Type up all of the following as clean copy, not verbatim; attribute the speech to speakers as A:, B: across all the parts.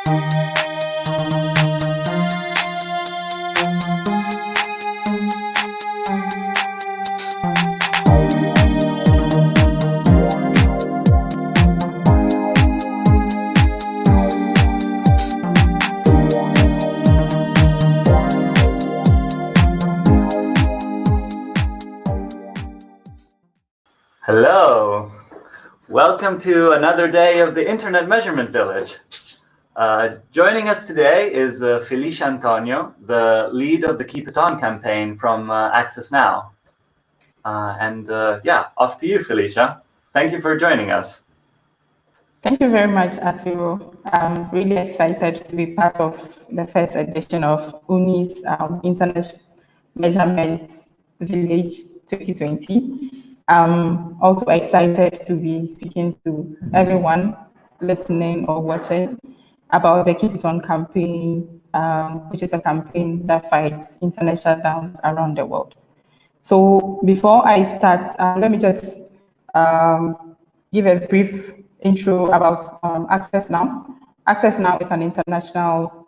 A: Hello, welcome to another day of the Internet Measurement Village. Joining us today is Felicia Anthonio, the lead of the KeepItOn campaign from Access Now. Yeah, off to you, Felicia. Thank you for joining us.
B: Thank you very much, Arturo. I'm really excited to be part of the first edition of OONI's Internet Measurements Village 2020. I'm also excited to be speaking to everyone listening or watching about the KeepItOn campaign, which is a campaign that fights internet shutdowns around the world. So before I start, let me just give a brief intro about Access Now. Access Now is an international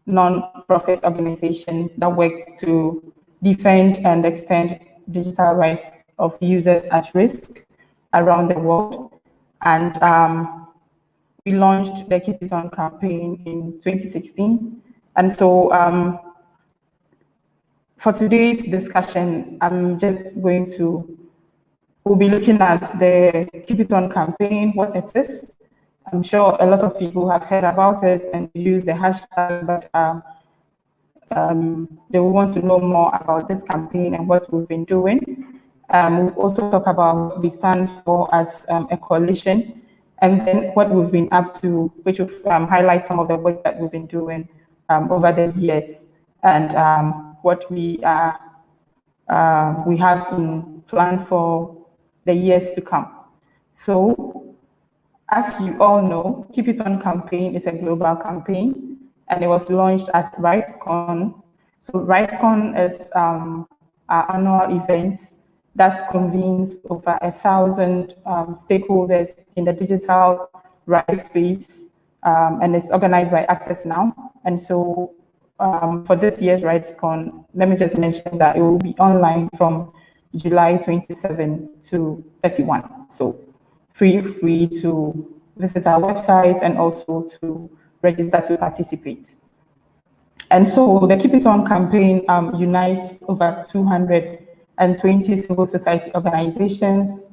B: non-profit organization that works to defend and extend digital rights of users at risk around the world. And we launched the KeepItOn campaign in 2016. And so for today's discussion, we'll be looking at the KeepItOn campaign, what it is. I'm sure a lot of people have heard about it and use the hashtag, but they will want to know more about this campaign and what we've been doing. We'll also talk about what we stand for as a coalition, and then what we've been up to, which will highlight some of the work that we've been doing over the years, and what we have in plan for the years to come. So, as you all know, KeepItOn campaign is a global campaign, and it was launched at RightsCon. So RightsCon is our annual event that convenes over 1,000 stakeholders in the digital rights space, and it's organized by Access Now. And so for this year's RightsCon, let me just mention that it will be online from July 27 to 31. So feel free to visit our website and also to register to participate. And so the KeepItOn campaign unites over 220 civil society organizations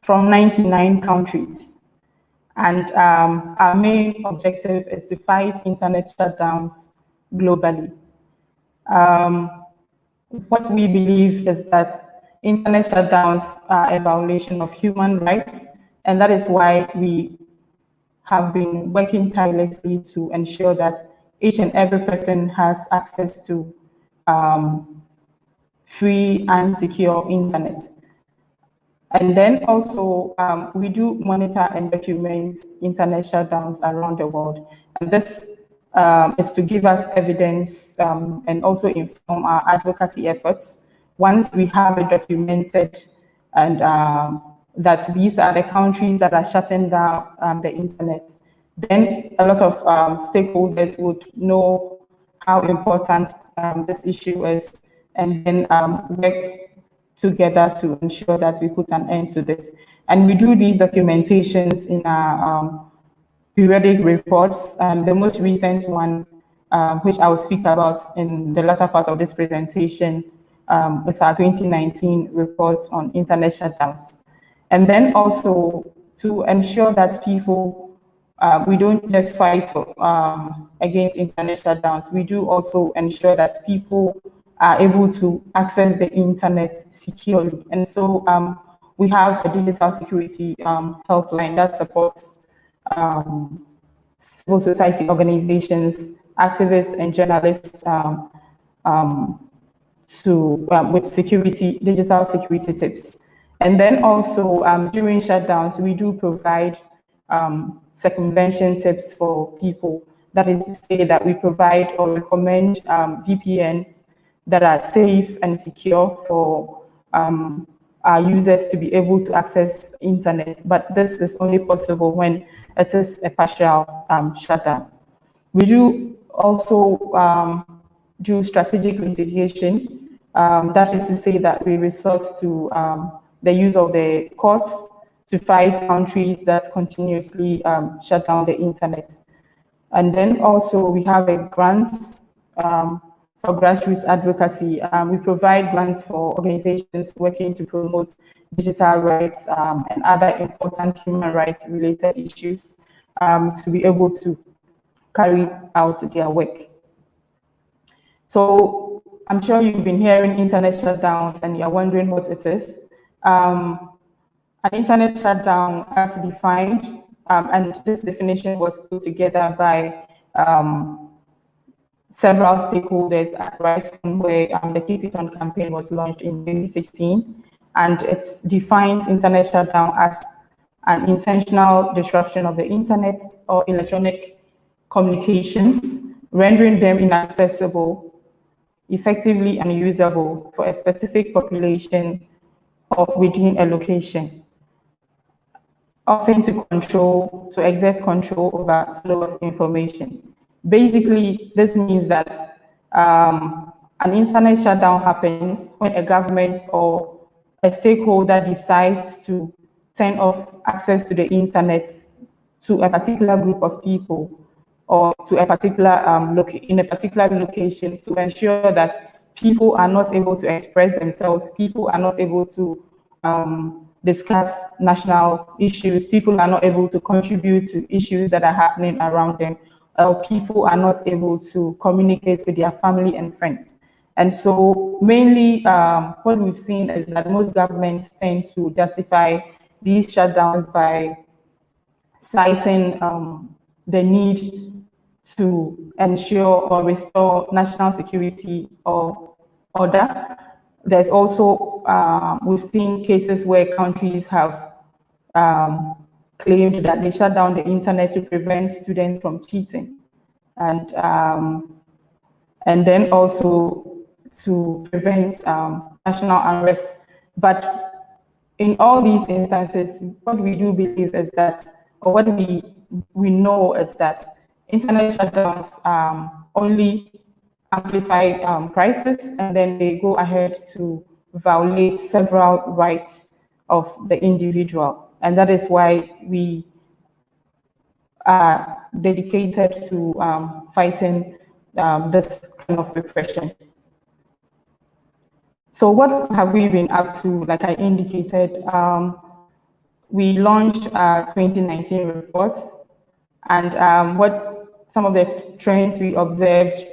B: from 99 countries. And our main objective is to fight internet shutdowns globally. What we believe is that internet shutdowns are a violation of human rights, and that is why we have been working tirelessly to ensure that each and every person has access to free and secure internet. And then also, we do monitor and document internet shutdowns around the world. And this is to give us evidence and also inform our advocacy efforts. Once we have it documented and that these are the countries that are shutting down the internet, then a lot of stakeholders would know how important this issue is, and then work together to ensure that we put an end to this. And we do these documentations in our periodic reports. The most recent one, which I will speak about in the latter part of this presentation, is our 2019 report on internet shutdowns. And then also to ensure that people, we don't just fight against internet shutdowns, we do also ensure that people are able to access the internet securely. And so we have a digital security helpline that supports civil society organizations, activists, and journalists with digital security tips. And then also during shutdowns, we do provide circumvention tips for people. That is to say that we provide or recommend VPNs that are safe and secure for our users to be able to access internet. But this is only possible when it is a partial shutdown. We do also do strategic litigation. That is to say that we resort to the use of the courts to fight countries that continuously shut down the internet. And then also we have a grants for grassroots advocacy. We provide grants for organizations working to promote digital rights and other important human rights related issues to be able to carry out their work. So I'm sure you've been hearing internet shutdowns and you're wondering what it is. An internet shutdown as defined, and this definition was put together by several stakeholders at RISE-CON, where the KeepItOn campaign was launched in 2016, and it defines internet shutdown as an intentional disruption of the internet or electronic communications, rendering them inaccessible, effectively unusable for a specific population or within a location, often to exert control over flow of information. Basically, this means that an internet shutdown happens when a government or a stakeholder decides to turn off access to the internet to a particular group of people or to a particular in a particular location to ensure that people are not able to express themselves, people are not able to discuss national issues, people are not able to contribute to issues that are happening around them, or people are not able to communicate with their family and friends. And so mainly what we've seen is that most governments tend to justify these shutdowns by citing the need to ensure or restore national security or order. There's also, we've seen cases where countries have claimed that they shut down the internet to prevent students from cheating. And then also to prevent national unrest. But in all these instances, what we do believe is that, or what we know is that internet shutdowns only amplify crisis, and then they go ahead to violate several rights of the individual. And that is why we are dedicated to fighting this kind of repression. So what have we been up to? Like I indicated, we launched our 2019 report, and what some of the trends we observed,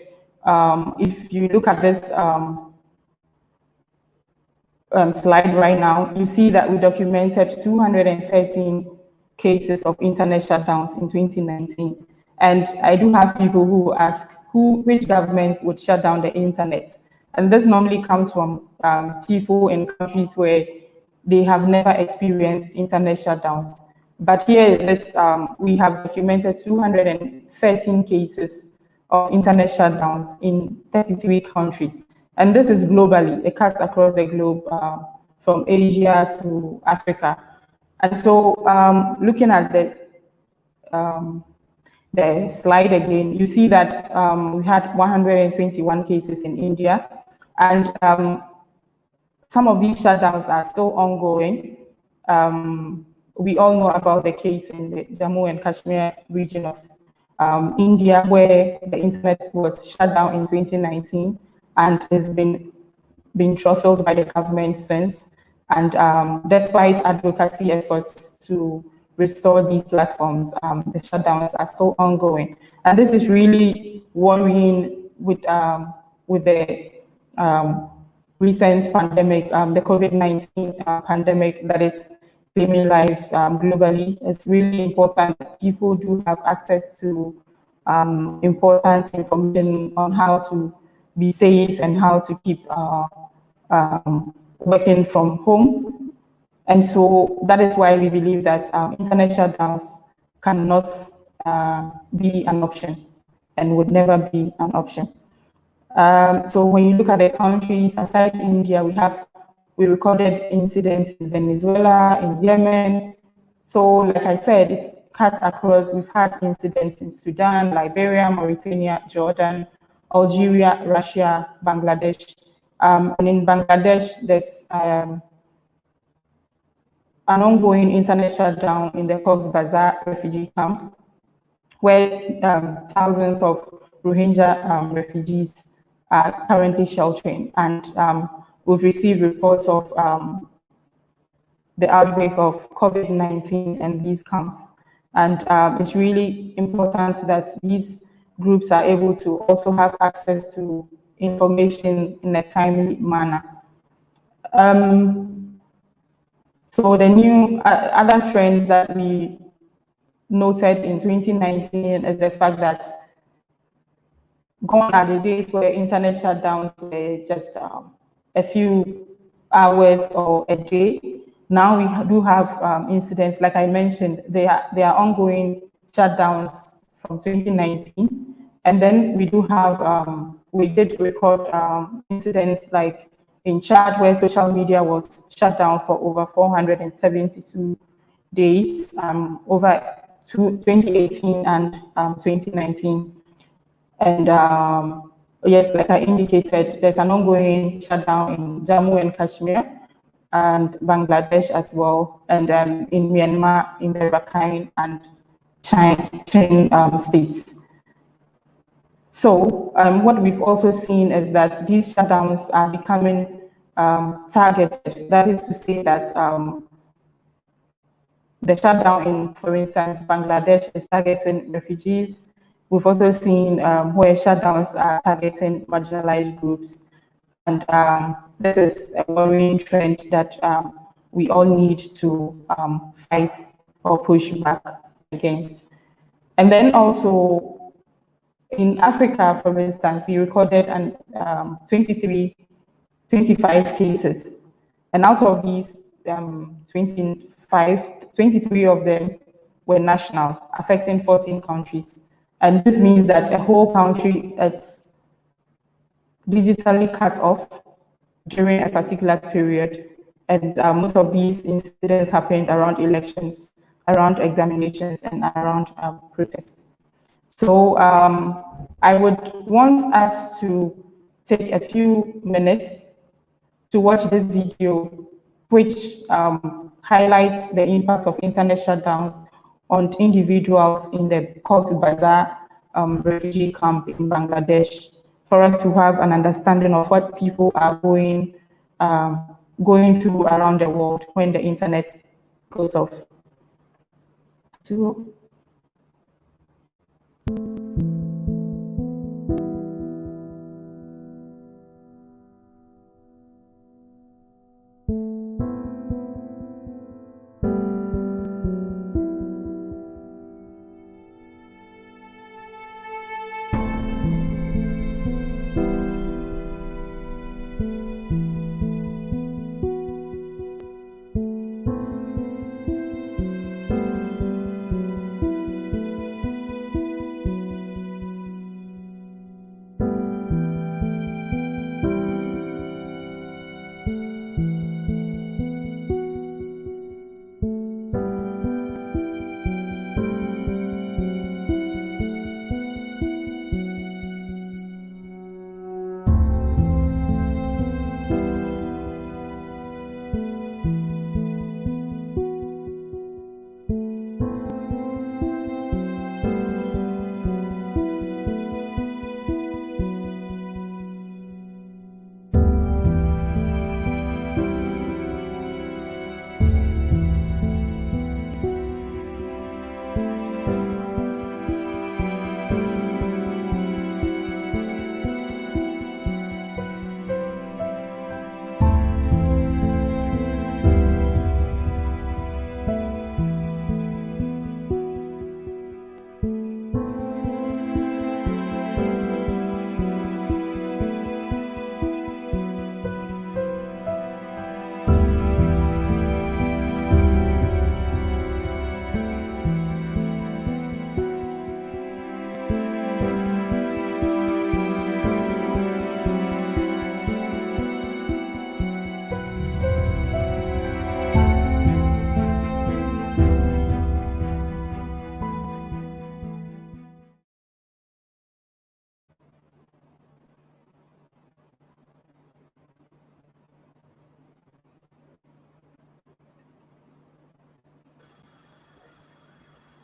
B: if you look at this slide right now, you see that we documented 213 cases of internet shutdowns in 2019. And I do have people who ask which governments would shut down the internet. And this normally comes from people in countries where they have never experienced internet shutdowns. But here is it, we have documented 213 cases of internet shutdowns in 33 countries. And this is globally, it cuts across the globe from Asia to Africa. And so looking at the slide again, you see that we had 121 cases in India, and some of these shutdowns are still ongoing. We all know about the case in the Jammu and Kashmir region of India, where the internet was shut down in 2019 and has been throttled by the government since. And despite advocacy efforts to restore these platforms, the shutdowns are still ongoing. And this is really worrying with the recent pandemic, the COVID-19 pandemic that is claiming lives globally. It's really important that people do have access to important information on how to be safe and how to keep working from home. And so that is why we believe that internet shutdowns cannot be an option and would never be an option. So when you look at the countries aside India, we recorded incidents in Venezuela, in Yemen. So like I said, it cuts across. We've had incidents in Sudan, Liberia, Mauritania, Jordan, Algeria, Russia, Bangladesh. And in Bangladesh, there's an ongoing internet shutdown in the Cox's Bazar refugee camp, where thousands of Rohingya refugees are currently sheltering. And we've received reports of the outbreak of COVID-19 in these camps. And it's really important that these groups are able to also have access to information in a timely manner. So the new other trends that we noted in 2019 is the fact that gone are the days where internet shutdowns were just a few hours or a day. Now we do have incidents, like I mentioned, they are ongoing shutdowns from 2019. And then we do have, we did record incidents like in Chad, where social media was shut down for over 472 days, over 2018 and 2019. And yes, like I indicated, there's an ongoing shutdown in Jammu and Kashmir and Bangladesh as well, and in Myanmar, in the Rakhine and Chin states. So what we've also seen is that these shutdowns are becoming targeted. That is to say that the shutdown in, for instance, Bangladesh is targeting refugees. We've also seen where shutdowns are targeting marginalized groups. And this is a worrying trend that we all need to fight or push back against. And then also in Africa, for instance, we recorded 25 cases. And out of these 23 of them were national, affecting 14 countries. And this means that a whole country is digitally cut off during a particular period. And most of these incidents happened around elections, around examinations, and around protests. So I would want us to take a few minutes to watch this video, which highlights the impact of internet shutdowns on individuals in the Cox's Bazar refugee camp in Bangladesh, for us to have an understanding of what people are going through around the world when the internet goes off.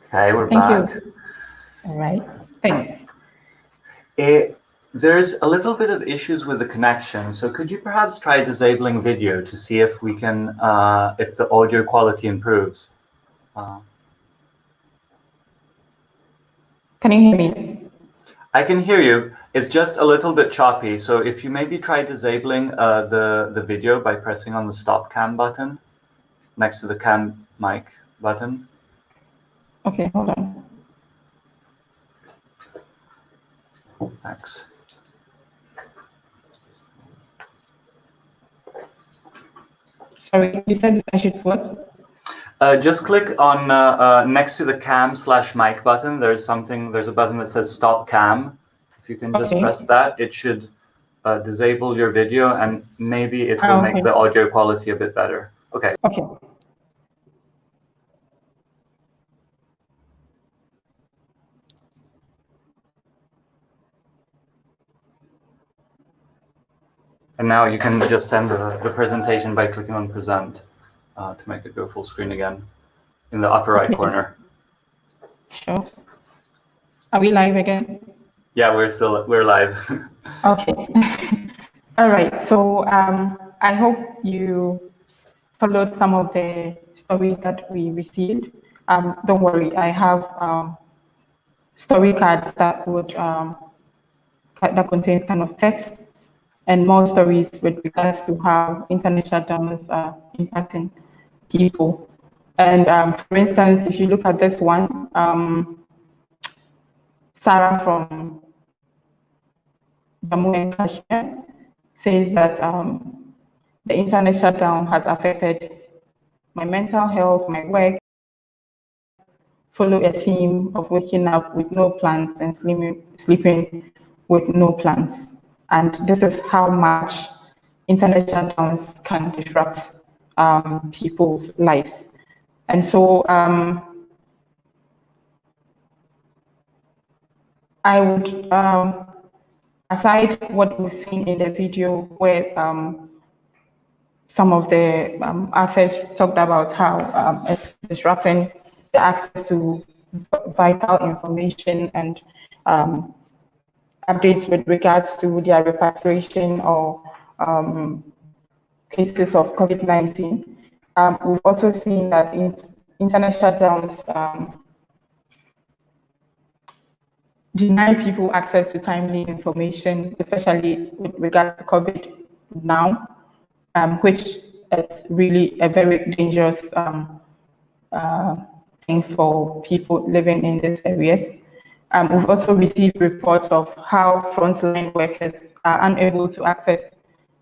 A: Okay, we're
B: Thank
A: back.
B: you. All right, thanks.
A: There's a little bit of issues with the connection, so could you perhaps try disabling video to see if we can, if the audio quality improves?
B: Can you hear me?
A: I can hear you. It's just a little bit choppy, so if you maybe try disabling the video by pressing on the stop cam button next to the cam mic button.
B: Okay, hold on.
A: Thanks.
B: Sorry, you said I should what?
A: Just click on next to the cam/mic button. There's a button that says stop cam. If you can just press that, it should disable your video, and maybe it will make the audio quality a bit better. Okay.
B: Okay.
A: And now you can just send the presentation by clicking on present to make it go full screen again in the upper right corner.
B: Sure. Are we live again?
A: Yeah, we're live.
B: Okay. All right. So I hope you followed some of the stories that we received. Don't worry, I have story cards that would that contains kind of text and more stories with regards to how internet shutdowns are impacting people. And for instance, if you look at this one, Sarah from Jammu and Kashmir says that the internet shutdown has affected my mental health, my work, follow a theme of waking up with no plans and sleeping with no plans. And this is how much internet shutdowns can disrupt people's lives. And so I would, aside what we've seen in the video where some of the authors talked about how it's disrupting the access to vital information and updates with regards to their repatriation or cases of COVID-19. We've also seen that internet shutdowns deny people access to timely information, especially with regards to COVID now, which is really a very dangerous thing for people living in these areas. We've also received reports of how frontline workers are unable to access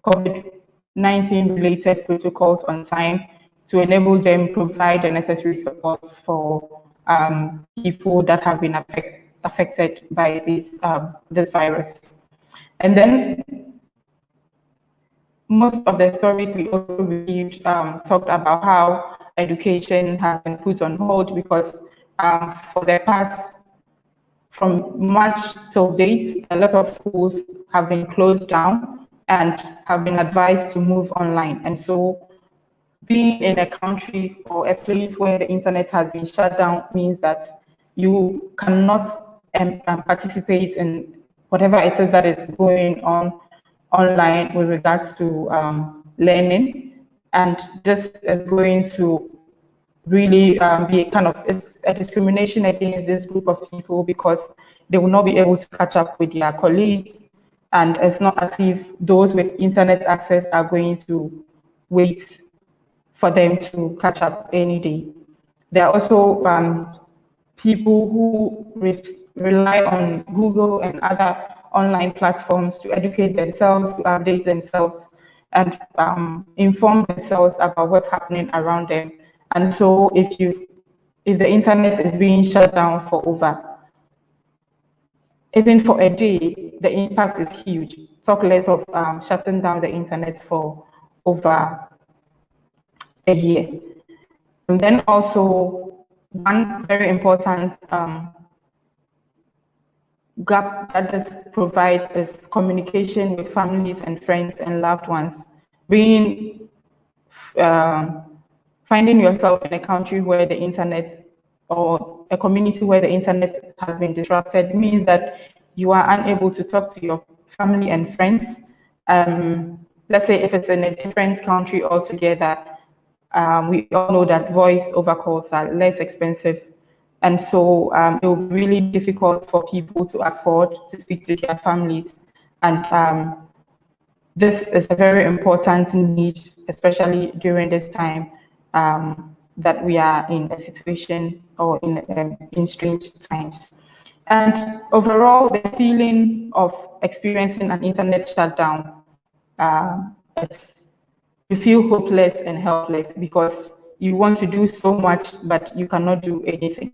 B: COVID-19 related protocols on time to enable them provide the necessary supports for people that have been affected by this virus. And then most of the stories we also received talked about how education has been put on hold because for the past, from March till date, a lot of schools have been closed down and have been advised to move online. And so being in a country or a place where the internet has been shut down means that you cannot participate in whatever it is that is going on online with regards to learning. And this is going to really be a kind of a discrimination against this group of people because they will not be able to catch up with their colleagues. And it's not as if those with internet access are going to wait for them to catch up any day. There are also people who rely on Google and other online platforms to educate themselves, to update themselves, and inform themselves about what's happening around them. And so if the internet is being shut down for even for a day, the impact is huge. Talk less of shutting down the internet for over a year. And then also one very important gap that this provides is communication with families and friends and loved ones. Finding yourself in a country where the internet or a community where the internet has been disrupted means that you are unable to talk to your family and friends. Let's say if it's in a different country altogether, we all know that voice over calls are less expensive. And so it will be really difficult for people to afford to speak to their families. And this is a very important need, especially during this time that we are in a situation or in strange times. And overall, the feeling of experiencing an internet shutdown, it's, you feel hopeless and helpless because you want to do so much, but you cannot do anything.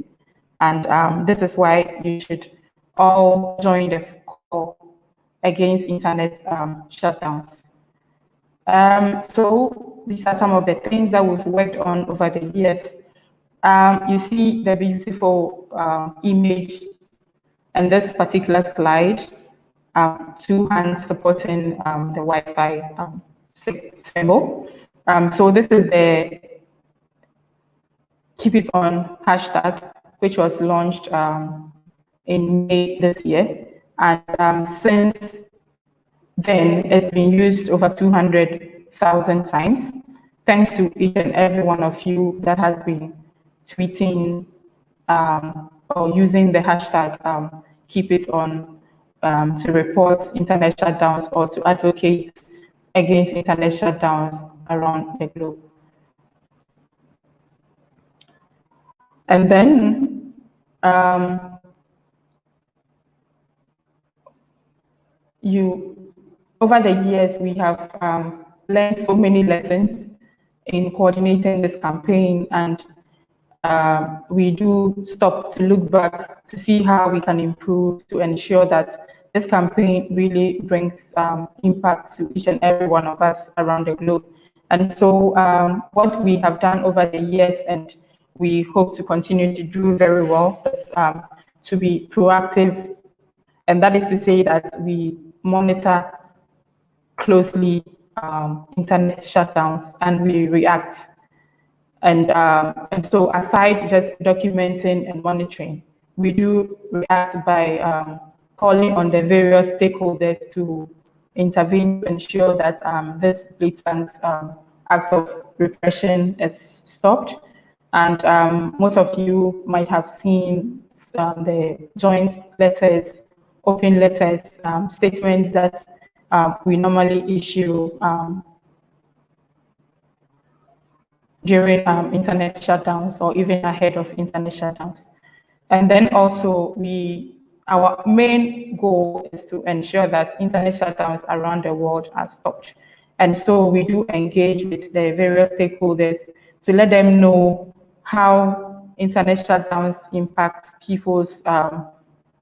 B: And this is why you should all join the call against internet shutdowns. So these are some of the things that we've worked on over the years. You see the beautiful image in this particular slide, two hands supporting the Wi-Fi symbol. So this is the KeepItOn hashtag, which was launched in May this year. And since then, it's been used over 200,000 times, thanks to each and every one of you that has been tweeting or using the hashtag KeepItOn to report internet shutdowns or to advocate against internet shutdowns around the globe. And then over the years, we have learned so many lessons in coordinating this campaign, and we do stop to look back to see how we can improve to ensure that this campaign really brings impact to each and every one of us around the globe. And so what we have done over the years, and we hope to continue to do very well, is to be proactive. And that is to say that we monitor closely internet shutdowns and we react. And so aside just documenting and monitoring, we do react by calling on the various stakeholders to intervene to ensure that this blatant act of repression is stopped. And most of you might have seen the joint letters, open letters, statements that we normally issue during internet shutdowns or even ahead of internet shutdowns. And then also our main goal is to ensure that internet shutdowns around the world are stopped. And so we do engage with the various stakeholders to let them know how internet shutdowns impact people's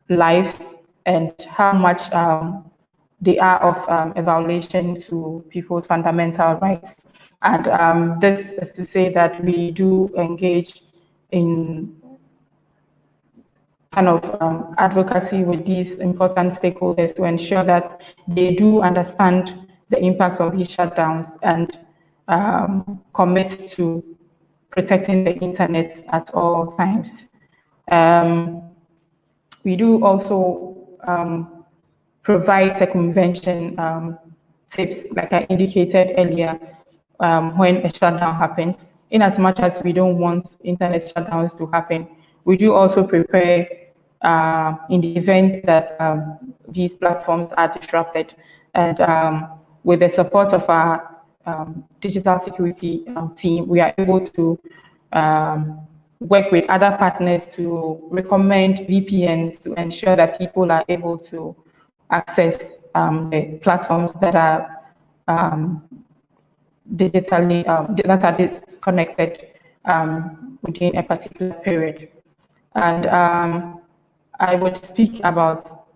B: lives and how much they are of a violation to people's fundamental rights. And this is to say that we do engage in kind of advocacy with these important stakeholders to ensure that they do understand the impact of these shutdowns and commit to protecting the internet at all times. We do also provide circumvention tips, like I indicated earlier, when a shutdown happens. In as much as we don't want internet shutdowns to happen, we do also prepare in the event that these platforms are disrupted. And with the support of our digital security team, we are able to work with other partners to recommend VPNs to ensure that people are able to access the platforms that are digitally that are disconnected within a particular period. And I would speak about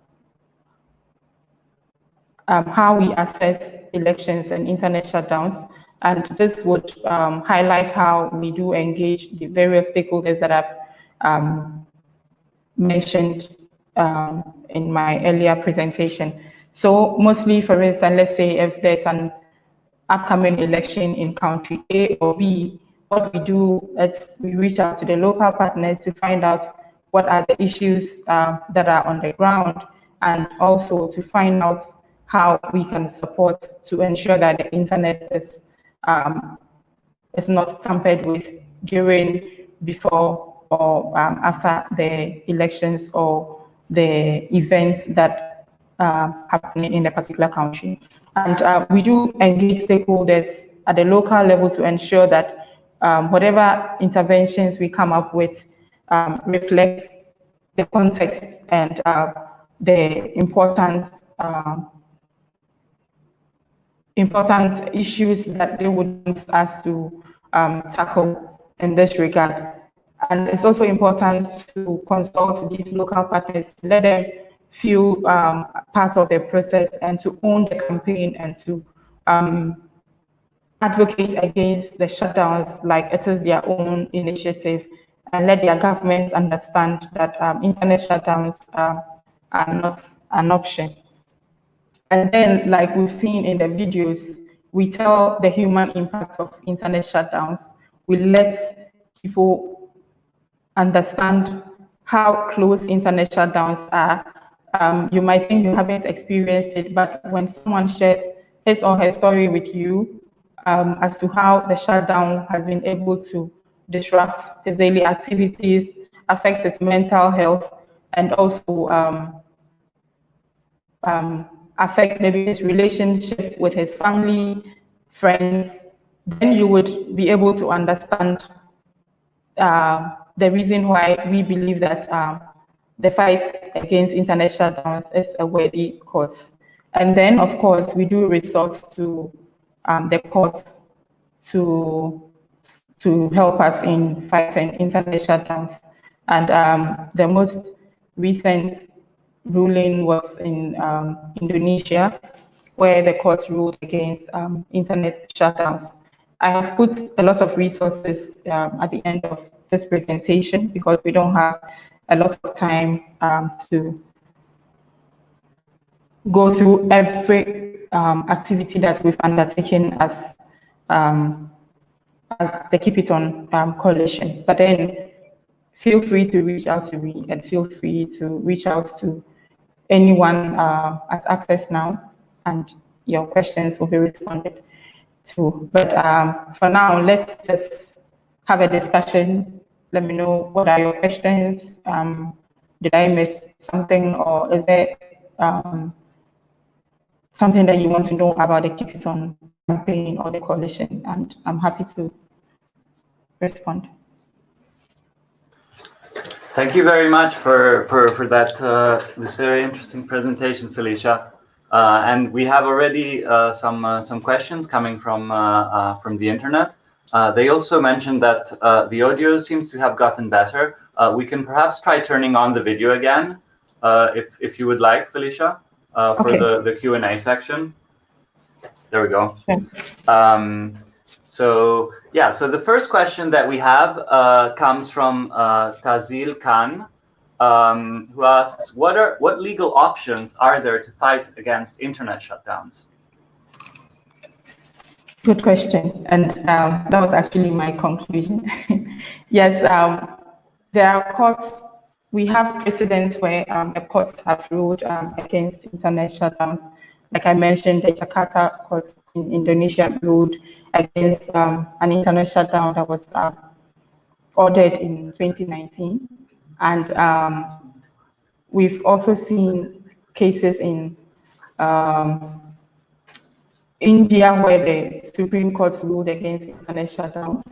B: how we assess elections and internet shutdowns, and this would highlight how we do engage the various stakeholders that I've mentioned in my earlier presentation. So mostly, for instance, let's say if there's an upcoming election in country A or B, what we do is we reach out to the local partners to find out what are the issues that are on the ground, and also to find out how we can support to ensure that the internet is not tampered with during, before, or after the elections or the events that happening in a particular country. And we do engage stakeholders at the local level to ensure that whatever interventions we come up with reflects the context and the important issues that they would want us to tackle in this regard. And it's also important to consult these local partners, let them feel part of the process and to own the campaign and to advocate against the shutdowns like it is their own initiative, and let their governments understand that internet shutdowns are not an option. And then, like we've seen in the videos, we tell the human impact of internet shutdowns. We let people understand how close internet shutdowns are. You might think you haven't experienced it, but when someone shares his or her story with you as to how the shutdown has been able to disrupt his daily activities, affect his mental health, and also affect maybe his relationship with his family, friends, then you would be able to understand the reason why we believe that the fight against internet shutdowns is a worthy cause. And then, of course, we do resort to the courts to help us in fighting internet shutdowns. And the most recent ruling was in Indonesia, where the court ruled against internet shutdowns. I have put a lot of resources at the end of this presentation because we don't have a lot of time to go through every activity that we've undertaken as the KeepItOn coalition. But then feel free to reach out to me, and feel free to reach out to anyone at Access Now, and your questions will be responded to. But for now, let's just have a discussion. Let me know, what are your questions? Did I miss something, or is there something that you want to know about the KeepItOn campaign or the coalition? And I'm happy to respond.
A: Thank you very much for that this very interesting presentation, Felicia. And we have already some questions coming from the internet. They also mentioned that the audio seems to have gotten better. We can perhaps try turning on the video again, if you would like, Felicia, for
B: Okay.
A: the Q&A section. There we go.
B: Sure.
A: So yeah, so the first question that we have comes from Tazil Khan, who asks, what legal options are there to fight against internet shutdowns?
B: Good question, and that was actually my conclusion. Yes, there are courts. We have precedents where the courts have ruled against internet shutdowns. Like I mentioned, the Jakarta court in Indonesia ruled against an internet shutdown that was ordered in 2019. And we've also seen cases in India where the Supreme Court ruled against internet shutdowns.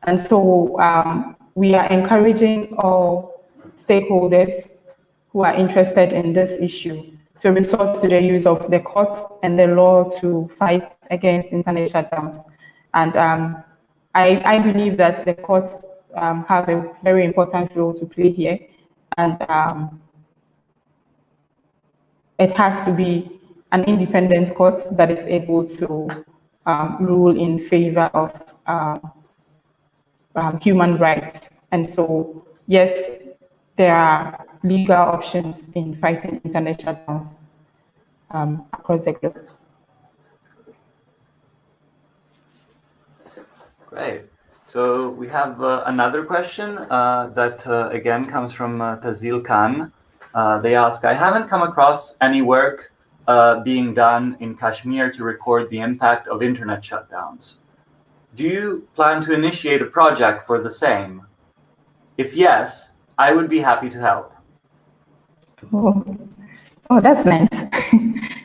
B: And so we are encouraging all stakeholders who are interested in this issue to resort to the use of the courts and the law to fight against internet shutdowns. And I believe that the courts have a very important role to play here, and it has to be an independent court that is able to rule in favor of human rights. And so, yes, there are legal options in fighting internet shutdowns across the globe.
A: Great. So we have another question that again comes from Tazil Khan. They ask, I haven't come across any work being done in Kashmir to record the impact of internet shutdowns. Do you plan to initiate a project for the same? If yes, I would be happy to help.
B: Oh, that's nice.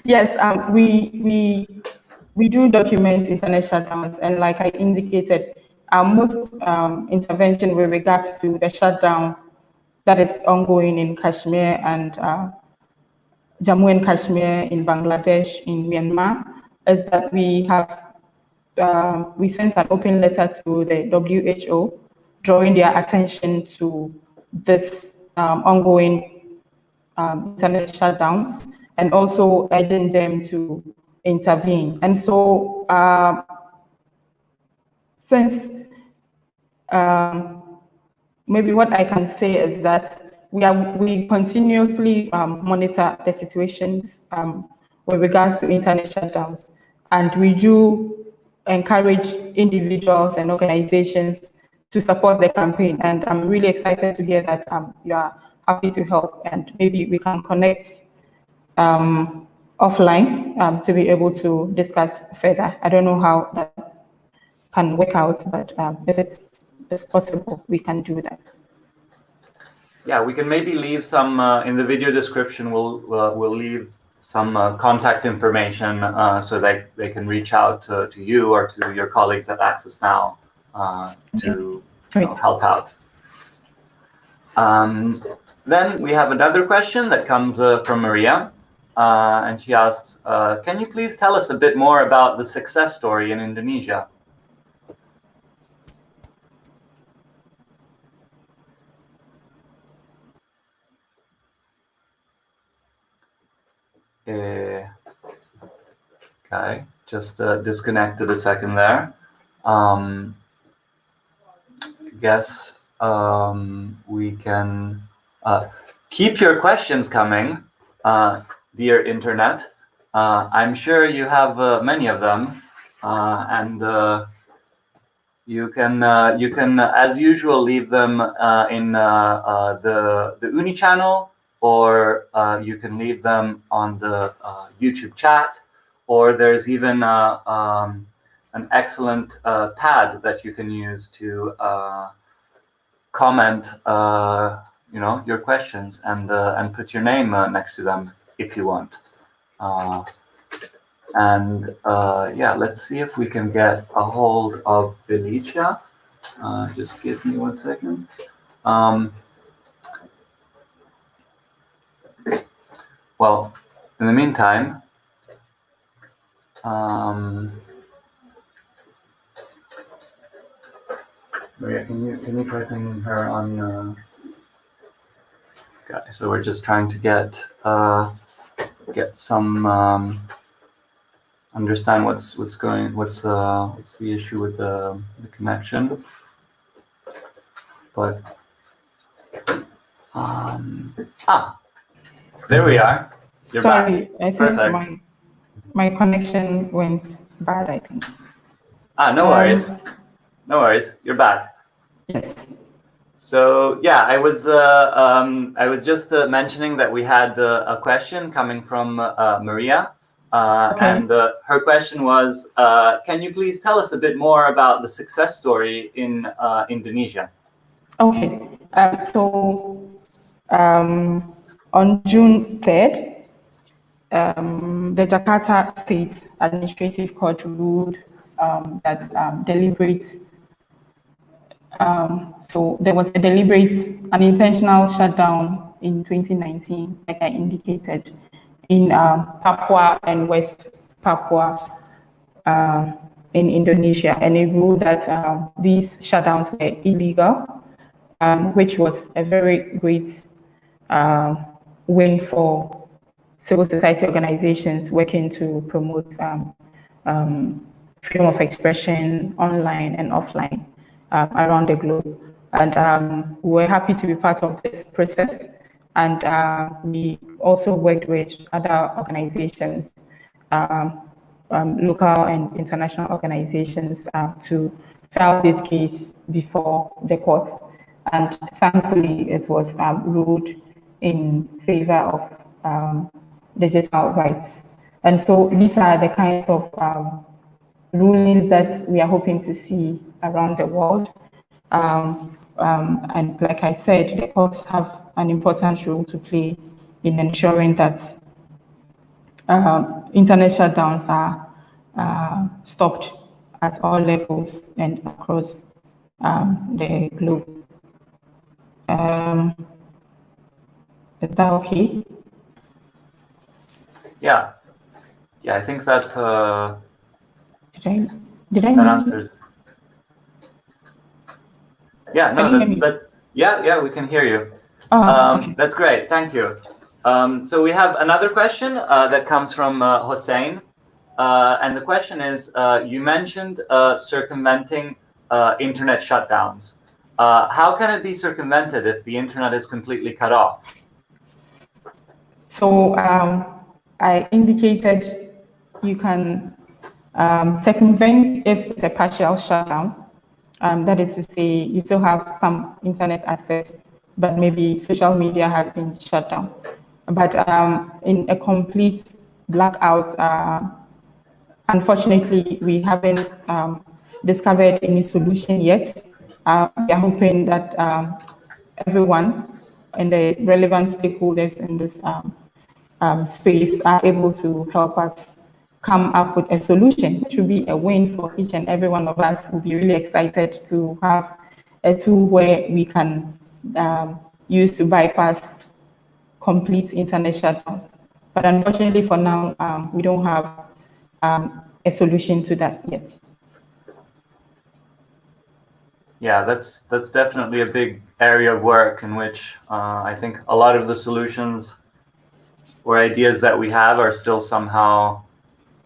B: Yes, we do document internet shutdowns, and like I indicated, most intervention with regards to the shutdown that is ongoing in Kashmir and Jammu and Kashmir, in Bangladesh, in Myanmar, is that we sent an open letter to the WHO, drawing their attention to this ongoing internet shutdowns, and also urging them to intervene. And so, since maybe what I can say is that we continuously monitor the situations with regards to internet shutdowns, and we do encourage individuals and organizations to support the campaign. And I'm really excited to hear that you are happy to help, and maybe we can connect offline to be able to discuss further. I don't know how that can work out, but if it's possible, we can do that.
A: Yeah, we can maybe leave some in the video description. We'll leave some contact information so that they can reach out to you or to your colleagues at Access Now to help out. Then we have another question that comes from Maria, and she asks, can you please tell us a bit more about the success story in Indonesia? Okay, just disconnected a second there. I guess we can keep your questions coming, dear Internet. I'm sure you have many of them, and you can, as usual, leave them in the OONI channel, or you can leave them on the YouTube chat, or there's even an excellent pad that you can use to comment, your questions and put your name next to them if you want. Yeah, let's see if we can get a hold of Felicia. Just give me 1 second. Well, in the meantime, Maria, can you try pinging her on? Okay, so we're just trying to get some understand what's the issue with the connection, but there we are. You're
B: Sorry,
A: back.
B: I think
A: Perfect.
B: my connection went bad, I think.
A: No worries. No worries. You're back.
B: Yes.
A: So yeah, I was just mentioning that we had a question coming from Maria,
B: Okay.
A: and her question was, can you please tell us a bit more about the success story in Indonesia?
B: Okay. On June 3rd, the Jakarta State Administrative Court ruled that deliberate. So there was an intentional shutdown in 2019, like I indicated, in Papua and West Papua in Indonesia, and it ruled that these shutdowns were illegal, which was a very great win for civil society organizations working to promote freedom of expression online and offline around the globe. And we're happy to be part of this process. And we also worked with other organizations, local and international organizations, to file this case before the courts, and thankfully it was ruled in favor of digital rights. And so these are the kinds of rulings that we are hoping to see around the world. And like I said, the courts have an important role to play in ensuring that internet shutdowns are stopped at all levels and across the globe. Is that okay?
A: Yeah, I think that
B: did I
A: that
B: miss
A: answers. Yeah, no, that's yeah, we can hear you.
B: Okay.
A: That's great, thank you. So we have another question that comes from Hossein, and the question is: you mentioned circumventing internet shutdowns. How can it be circumvented if the internet is completely cut off?
B: So I indicated you can circumvent if it's a partial shutdown. That is to say, you still have some internet access, but maybe social media has been shut down. But in a complete blackout, unfortunately, we haven't discovered any solution yet. We are hoping that everyone and the relevant stakeholders in this space are able to help us come up with a solution, which will be a win for each and every one of us. We'll be really excited to have a tool where we can use to bypass complete internet shutdowns. But unfortunately for now, we don't have a solution to that yet.
A: Yeah, that's definitely a big area of work in which I think a lot of the solutions or ideas that we have are still somehow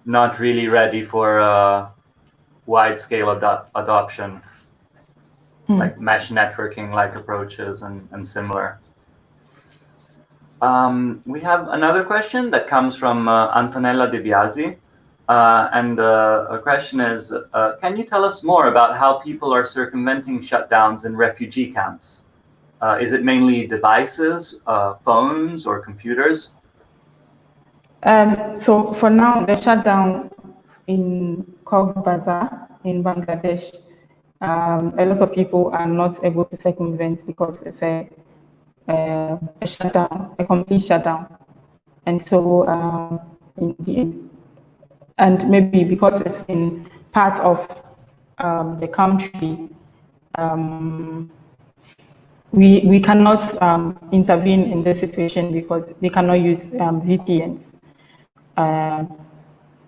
A: not really ready for wide-scale adoption, like mesh networking like approaches and similar. We have another question that comes from Antonella De Biasi. And a question is, can you tell us more about how people are circumventing shutdowns in refugee camps? Is it mainly devices, phones, or computers?
B: So for now, the shutdown in Cox's Bazar in Bangladesh, a lot of people are not able to circumvent because it's a shutdown, a complete shutdown. And so and maybe because it's in part of the country, we cannot intervene in this situation because they cannot use VPNs.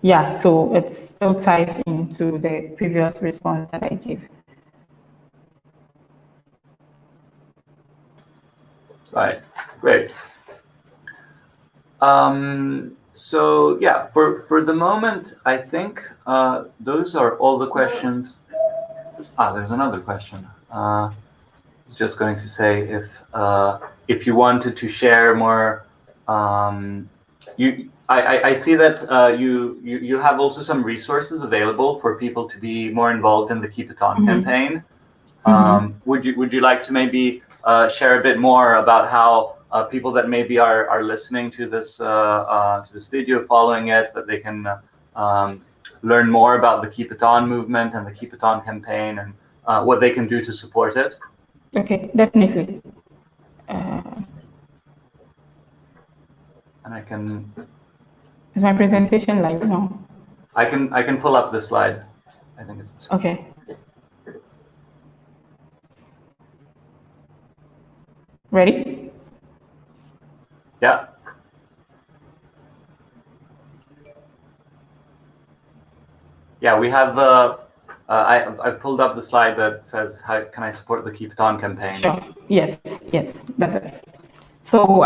B: Yeah, so it still ties into the previous response that I gave.
A: Right, great. So yeah, for the moment, I think those are all the questions. There's another question. I was just going to say if you wanted to share more, I see that you have also some resources available for people to be more involved in the KeepItOn campaign. Would you like to maybe share a bit more about how people that maybe are listening to this video, following it, that they can learn more about the KeepItOn movement and the KeepItOn campaign and what they can do to support it?
B: Okay, definitely.
A: And I can.
B: Is my presentation live now?
A: I can pull up the slide. I think it's
B: okay. Ready?
A: Yeah. Yeah, we have. I pulled up the slide that says, "How can I support the KeepItOn campaign?"
B: Sure. Yes, that's it. So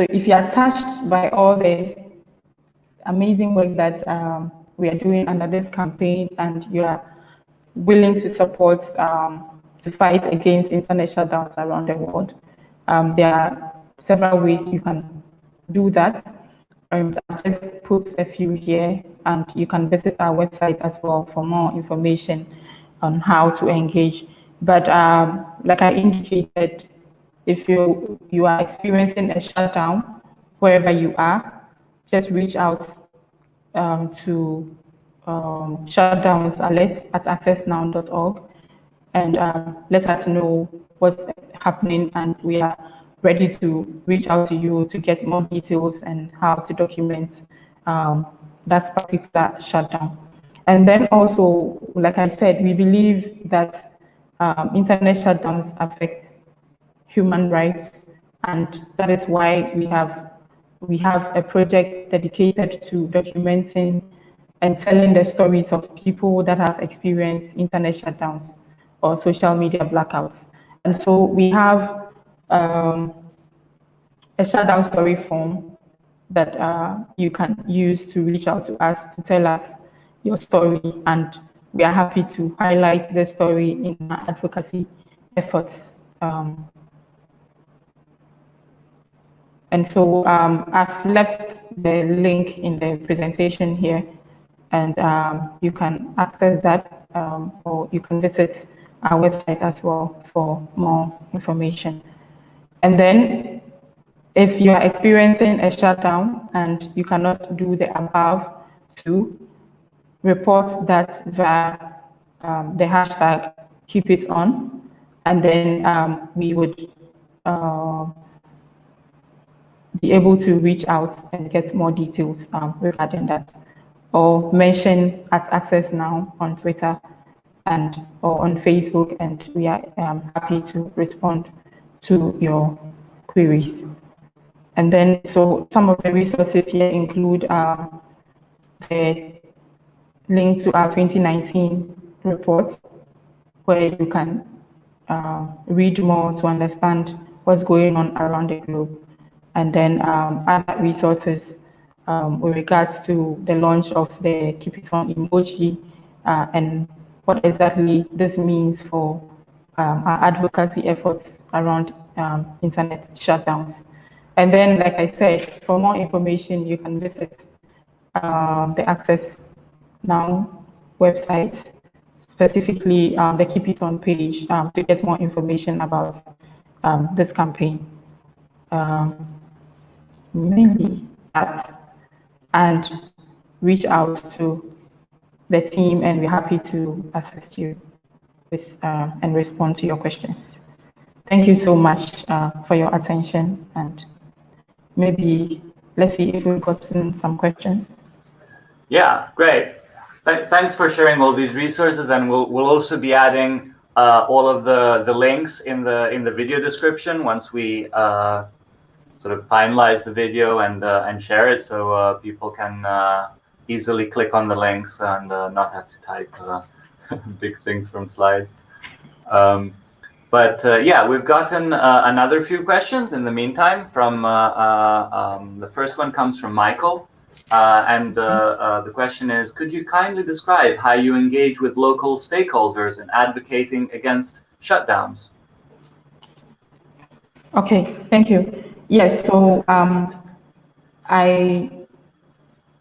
B: if you are touched by all the amazing work that we are doing under this campaign, and you are willing to support to fight against internet shutdowns around the world, there are several ways you can do that. I'll just put a few here. and you can visit our website as well for more information on how to engage. But like I indicated, if you are experiencing a shutdown wherever you are, just reach out to shutdownsalert@accessnow.org and let us know what's happening, and we are ready to reach out to you to get more details and how to document that particular shutdown. And then also, like I said, we believe that internet shutdowns affect human rights, and that is why we have a project dedicated to documenting and telling the stories of people that have experienced internet shutdowns or social media blackouts. And so we have a shutdown story form that you can use to reach out to us to tell us your story, and we are happy to highlight the story in our advocacy efforts. And so I've left the link in the presentation here, and you can access that, or you can visit our website as well for more information. And then if you are experiencing a shutdown and you cannot do the above two, report that via the hashtag KeepItOn, and then we would be able to reach out and get more details regarding that, or mention @AccessNow on Twitter and or on Facebook, and we are happy to respond to your queries. And then, so some of the resources here include the link to our 2019 report, where you can read more to understand what's going on around the globe. And then other resources with regards to the launch of the KeepItOn emoji and what exactly this means for our advocacy efforts around internet shutdowns. And then, like I said, for more information, you can visit the Access Now website, specifically the KeepItOn page, to get more information about this campaign. Mainly that, and reach out to the team, and we're happy to assist you with and respond to your questions. Thank you so much for your attention, and maybe let's see if we've gotten some questions.
A: Yeah, great. Thanks for sharing all these resources, and we'll also be adding all of the links in the video description once we sort of finalize the video and share it, so people can easily click on the links and not have to type big things from slides. But yeah, we've gotten another few questions in the meantime. From the first one comes from Michael, and the question is: could you kindly describe how you engage with local stakeholders in advocating against shutdowns?
B: Okay, thank you. Yes, so I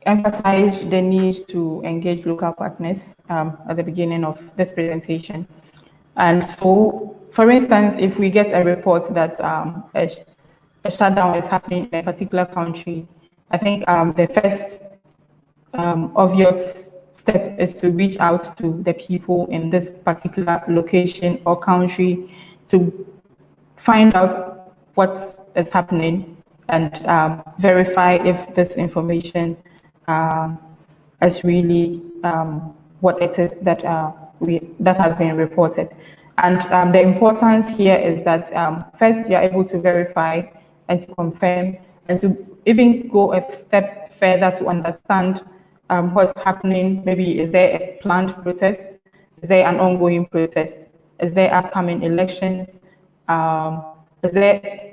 B: emphasize the need to engage local partners at the beginning of this presentation. And so, for instance, if we get a report that a shutdown is happening in a particular country, I think the first obvious step is to reach out to the people in this particular location or country to find out what is happening and verify if this information is really what it is that that has been reported. And the importance here is that first you are able to verify and to confirm and to even go a step further to understand what's happening. Maybe is there a planned protest? Is there an ongoing protest? Is there upcoming elections? Is there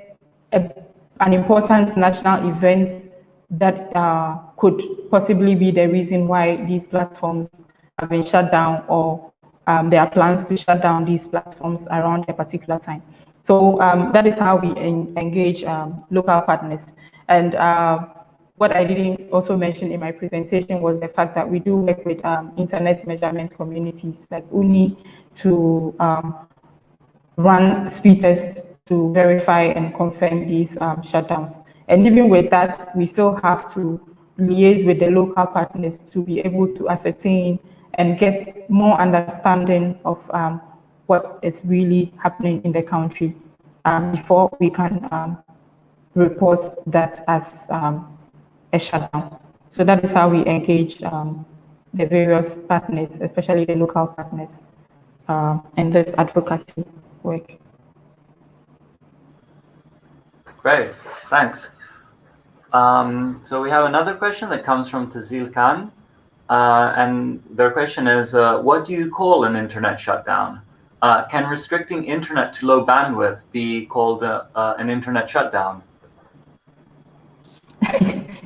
B: an important national event that could possibly be the reason why these platforms have been shut down, or there are plans to shut down these platforms around a particular time? So that is how we engage local partners. And what I didn't also mention in my presentation was the fact that we do work with internet measurement communities like OONI to run speed tests to verify and confirm these shutdowns. And even with that, we still have to liaise with the local partners to be able to ascertain and get more understanding of what is really happening in the country before we can report that as a shutdown. So that is how we engage the various partners, especially the local partners, in this advocacy work.
A: Great, thanks. So we have another question that comes from Tazil Khan, and their question is, what do you call an internet shutdown? Can restricting internet to low bandwidth be called an internet shutdown?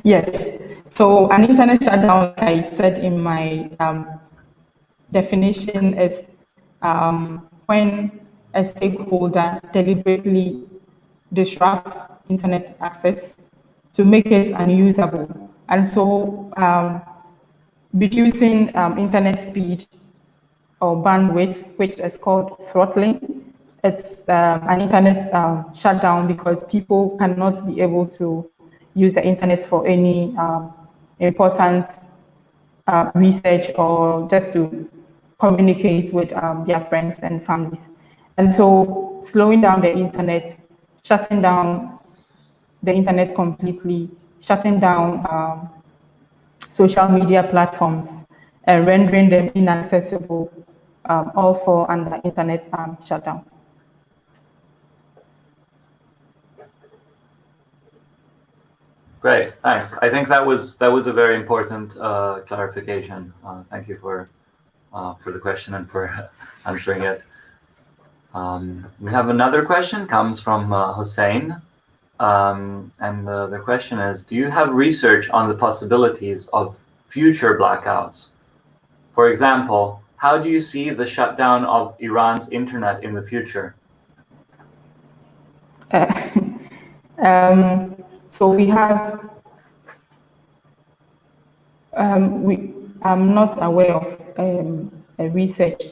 B: Yes. So an internet shutdown, like I said in my definition, is when a stakeholder deliberately disrupts internet access to make it unusable. And so reducing internet speed or bandwidth, which is called throttling, it's an internet shutdown because people cannot be able to use the internet for any important research or just to communicate with their friends and families. And so slowing down the internet, shutting down the internet completely, shutting down social media platforms, and rendering them inaccessible, all fall under internet shutdowns.
A: Great, thanks. I think that was a very important clarification. Thank you for the question and for answering it. We have another question, comes from Hossein, and the question is, do you have research on the possibilities of future blackouts? For example, how do you see the shutdown of Iran's internet in the future?
B: So we have, I'm not aware of a research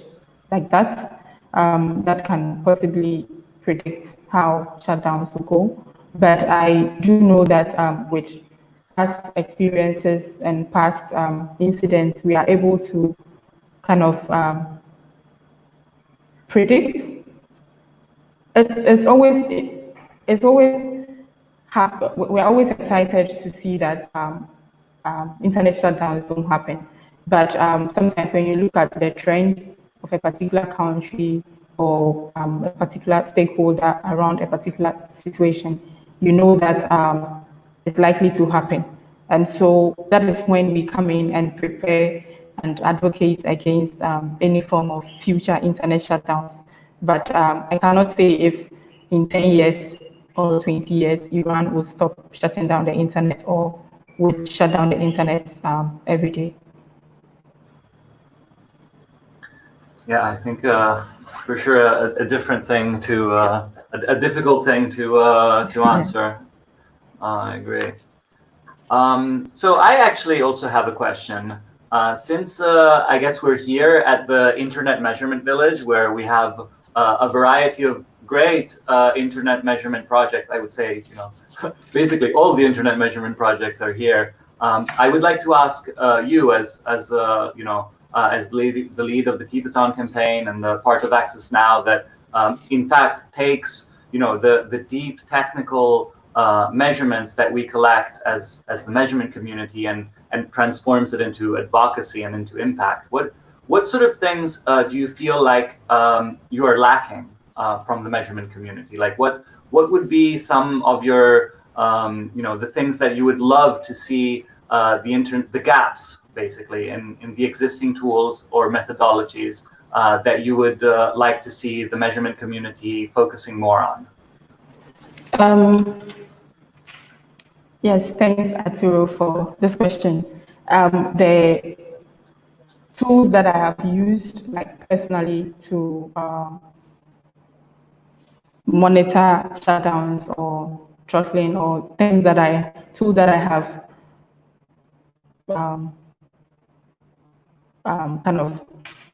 B: like that that can possibly predict how shutdowns will go. But I do know that with past experiences and past incidents, we are able to kind of predict. It's always we're always excited to see that internet shutdowns don't happen. But sometimes when you look at the trend of a particular country or a particular stakeholder around a particular situation, you know that it's likely to happen. And so that is when we come in and prepare and advocate against any form of future internet shutdowns. But I cannot say if in 10 years or 20 years, Iran will stop shutting down the internet or would shut down the internet every day.
A: Yeah, I think it's for sure a different thing to a difficult thing to answer. I agree. So I actually also have a question. Since I guess we're here at the Internet Measurement Village, where we have a variety of great internet measurement projects, I would say, you know, basically all the internet measurement projects are here. I would like to ask you, as you know, as the lead of the KeepItOn campaign and the part of Access Now that, in fact, takes, you know, the deep technical measurements that we collect as the measurement community and transforms it into advocacy and into impact. What sort of things do you feel like you are lacking from the measurement community? Like what would be some of your you know, the things that you would love to see the gaps basically in the existing tools or methodologies that you would like to see the measurement community focusing more on?
B: Yes, thanks, Arturo, for this question. The tools that I have used, like personally, to monitor shutdowns or throttling or tools that I have kind of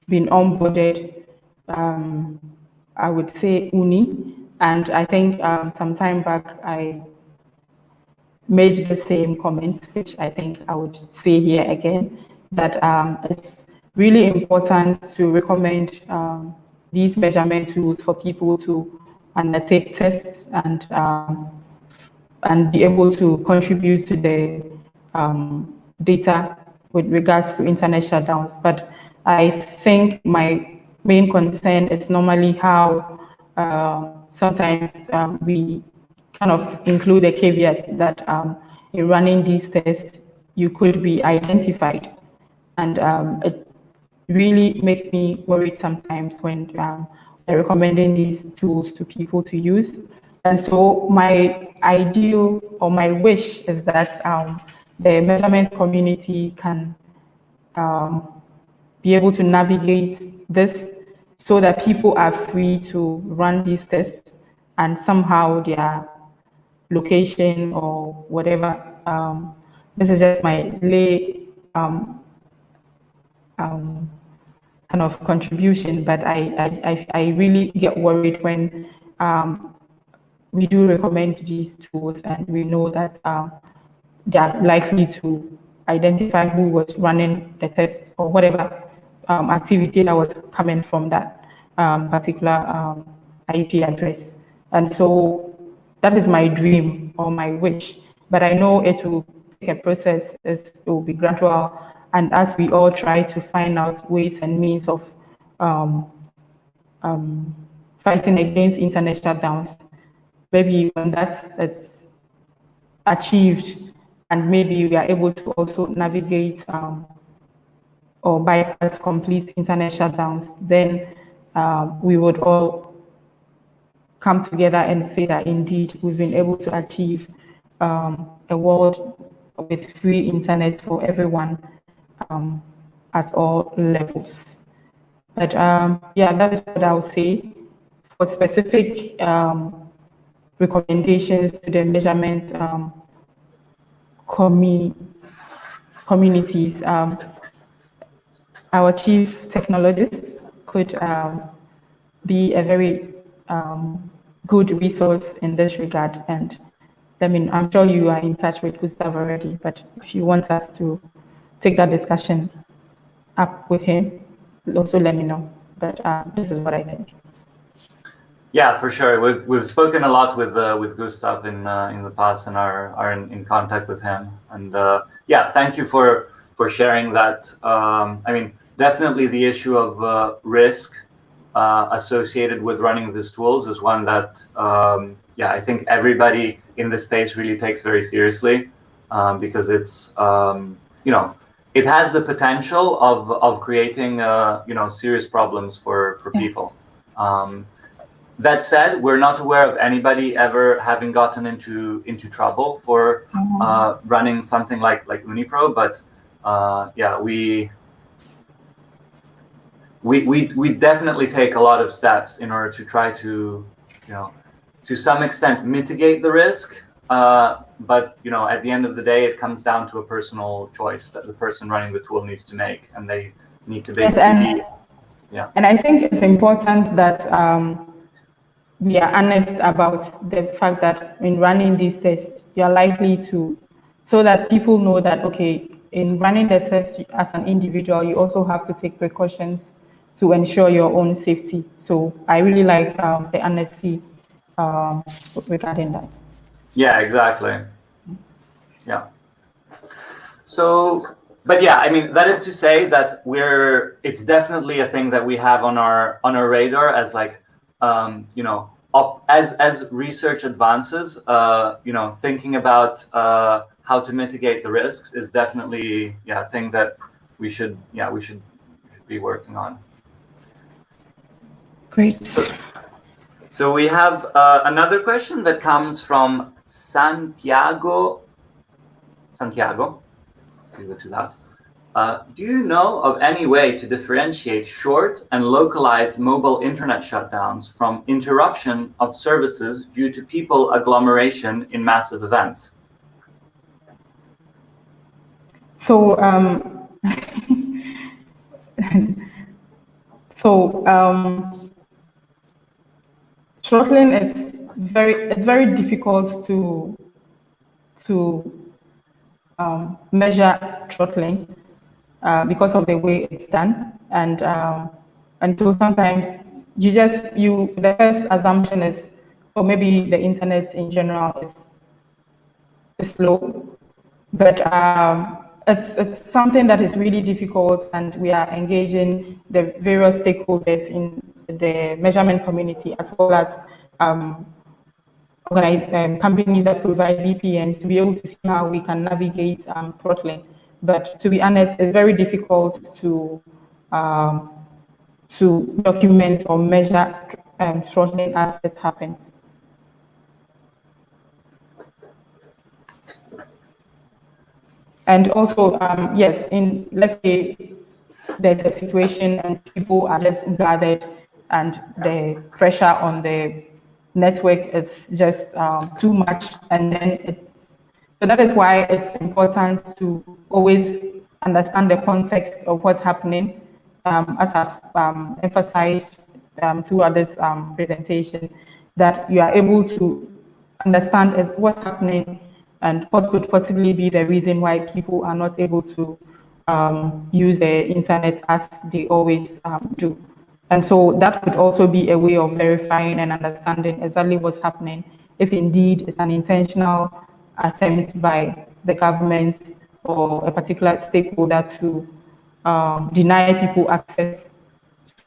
B: been onboarded, I would say OONI, and I think some time back I made the same comment, which I think I would say here again, that it's really important to recommend these measurement tools for people to undertake tests and be able to contribute to the data with regards to internet shutdowns. But I think my main concern is normally how sometimes we kind of include a caveat that in running these tests, you could be identified. And it really makes me worried sometimes when they're recommending these tools to people to use. And so my ideal or my wish is that the measurement community can be able to navigate this so that people are free to run these tests and somehow their location or whatever. This is just my lay kind of contribution, but I really get worried when we do recommend these tools and we know that they are likely to identify who was running the test or whatever activity that was coming from that particular IP address. And so that is my dream or my wish, but I know it will take a process, it will be gradual, and as we all try to find out ways and means of fighting against internet shutdowns, maybe when that's achieved and maybe we are able to also navigate or bypass complete internet shutdowns, then we would all come together and say that indeed we've been able to achieve a world with free internet for everyone at all levels. But yeah, that is what I would say. For specific recommendations to the measurement communities, our chief technologist could be a very good resource in this regard. And I mean, I'm sure you are in touch with Gustav already, but if you want us to take that discussion up with him, also let me know. But this is what I think.
A: Yeah, for sure. We've spoken a lot with Gustav in the past and are in contact with him. And yeah, thank you for sharing that. I mean, definitely the issue of risk associated with running these tools is one that yeah, I think everybody in the space really takes very seriously because it's you know, it has the potential of creating you know, serious problems for people. That said, we're not aware of anybody ever having gotten into trouble for running something like UniPro, but yeah, we definitely take a lot of steps in order to try to, you know, to some extent mitigate the risk. But you know, at the end of the day, it comes down to a personal choice that the person running the tool needs to make, and they need to basically, yeah.
B: And I think it's important that we are honest about the fact that in running these tests, you are likely to, so that people know that, okay, in running the test as an individual, you also have to take precautions to ensure your own safety. So I really like the honesty regarding that.
A: Yeah, exactly. Yeah. So, but yeah, I mean, that is to say that it's definitely a thing that we have on our radar as like, you know, as research advances, you know, thinking about how to mitigate the risks is definitely, yeah, a thing that we should be working on.
B: Great.
A: So we have another question that comes from Santiago. See what is out. Do you know of any way to differentiate short and localized mobile internet shutdowns from interruption of services due to people agglomeration in massive events?
B: So, throttling, it's very difficult to measure throttling because of the way it's done, and so sometimes the first assumption is, or maybe the internet in general is slow, but it's something that is really difficult, and we are engaging the various stakeholders in the measurement community, as well as companies that provide VPNs, to be able to see how we can navigate throttling. But to be honest, it's very difficult to document or measure throttling as it happens. And also, yes, let's say there's a situation and people are just gathered and the pressure on the network is just too much, and then so that is why it's important to always understand the context of what's happening, as I've emphasized throughout this presentation, that you are able to understand what's happening and what could possibly be the reason why people are not able to use the internet as they always do. And so that could also be a way of verifying and understanding exactly what's happening, if indeed it's an intentional attempt by the government or a particular stakeholder to deny people access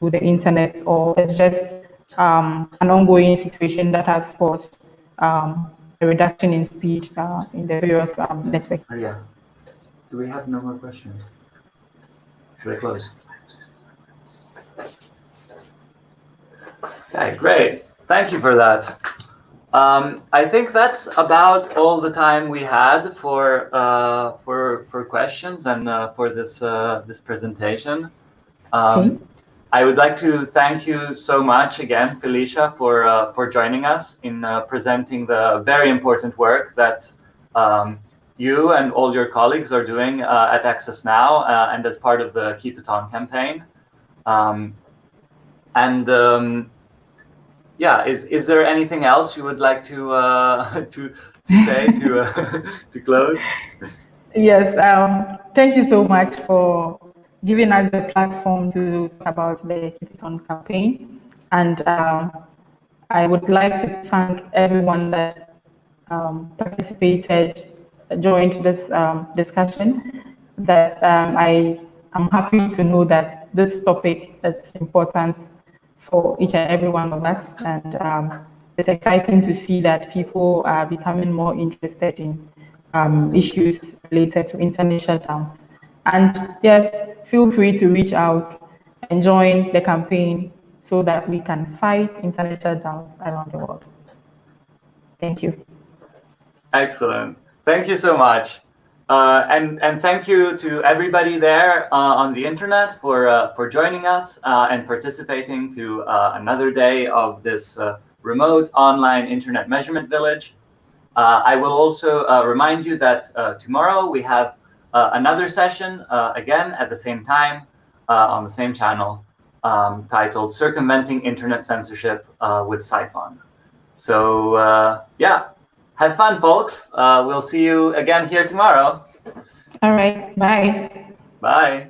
B: to the internet, or it's just an ongoing situation that has caused a reduction in speed in the various networks.
A: Yeah. Do we have no more questions? Should I close? Okay, great. Thank you for that. I think that's about all the time we had for questions and for this presentation.
B: Okay.
A: I would like to thank you so much again, Felicia, for joining us in presenting the very important work that you and all your colleagues are doing at Access Now and as part of the KeepItOn campaign. Yeah, is there anything else you would like to say to close?
B: Yes, thank you so much for giving us the platform to talk about the KeepItOn campaign. And I would like to thank everyone that participated, joined this discussion. That I am happy to know that this topic is important for each and every one of us, and it's exciting to see that people are becoming more interested in issues related to internet shutdowns. And yes, feel free to reach out and join the campaign so that we can fight internet shutdowns around the world. Thank you.
A: Excellent. Thank you so much. And thank you to everybody there on the internet for joining us and participating to another day of this remote online internet measurement village. I will also remind you that tomorrow we have another session again at the same time on the same channel titled Circumventing Internet Censorship with Siphon. So yeah. Have fun, folks. We'll see you again here tomorrow.
B: All right. Bye.
A: Bye.